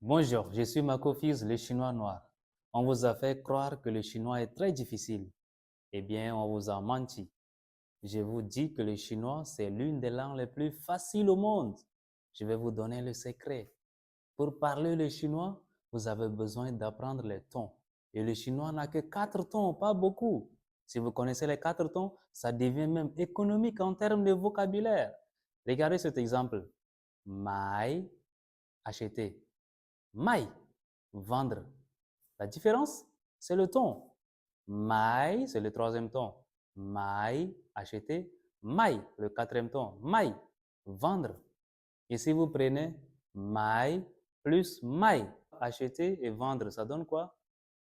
Bonjour, je suis Marco Fils, le chinois noir. On vous a fait croire que le chinois est très difficile. Eh bien, on vous a menti. Je vous dis que le chinois, c'est l'une des langues les plus faciles au monde. Je vais vous donner le secret. Pour parler le chinois, vous avez besoin d'apprendre les tons. Et le chinois n'a que 4 tons, pas beaucoup. Si vous connaissez les 4 tons, ça devient même économique en termes de vocabulaire. Regardez cet exemple. Mai, acheter. Mai, vendre. La différence, c'est le ton. Mai, c'est le troisième ton. Mai, acheter. Mai, le quatrième ton. Mai, vendre. Et si vous prenez mai plus mai, acheter et vendre, ça donne quoi?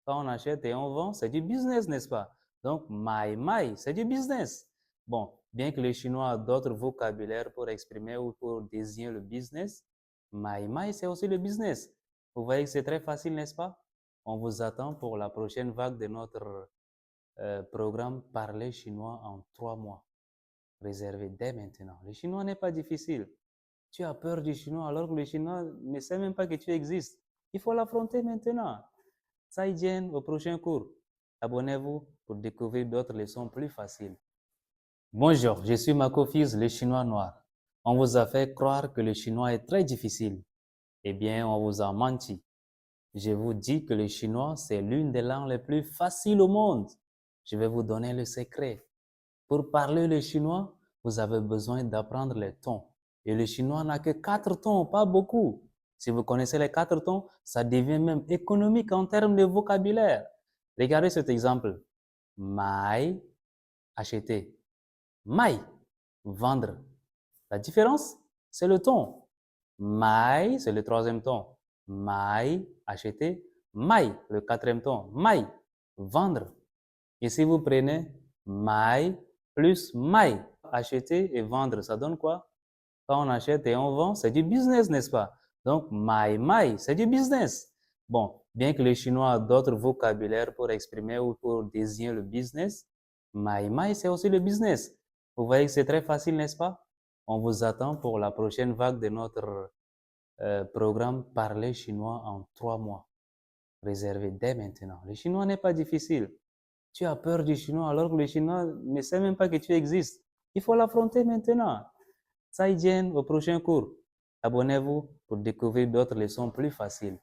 Quand on achète et on vend, c'est du business, n'est-ce pas? Donc, mai, c'est du business. Bon, bien que les Chinois aient d'autres vocabulaires pour exprimer ou pour désigner le business, mai, c'est aussi le business. Vous voyez que c'est très facile, n'est-ce pas? On vous attend pour la prochaine vague de notre programme Parler chinois en 3 mois. Réservé dès maintenant. Le chinois n'est pas difficile. Tu as peur du chinois alors que le chinois ne sait même pas que tu existes. Il faut l'affronter maintenant. Zaijian au prochain cours. Abonnez-vous pour découvrir d'autres leçons plus faciles. Bonjour, je suis Marco Fils, le chinois noir. On vous a fait croire que le chinois est très difficile. Eh bien, on vous a menti. Je vous dis que le chinois, c'est l'une des langues les plus faciles au monde. Je vais vous donner le secret. Pour parler le chinois, vous avez besoin d'apprendre les tons. Et le chinois n'a que 4 tons, pas beaucoup. Si vous connaissez les 4 tons, ça devient même économique en termes de vocabulaire. Regardez cet exemple. Mai, acheter. Mai, vendre. La différence, c'est le ton. Mai, c'est le troisième ton. Mai, acheter. Mai, le quatrième ton. Mai, vendre. Et si vous prenez mai plus mai, acheter et vendre, ça donne quoi? Quand on achète et on vend, c'est du business, n'est-ce pas? Donc, mai, c'est du business. Bon, bien que les Chinois aient d'autres vocabulaires pour exprimer ou pour désigner le business, mai, c'est aussi le business. Vous voyez que c'est très facile, n'est-ce pas? On vous attend pour la prochaine vague de notre programme Parler chinois en 3 mois. Réservé dès maintenant. Le chinois n'est pas difficile. Tu as peur du chinois alors que le chinois ne sait même pas que tu existes. Il faut l'affronter maintenant. Zaijian au prochain cours. Abonnez-vous pour découvrir d'autres leçons plus faciles.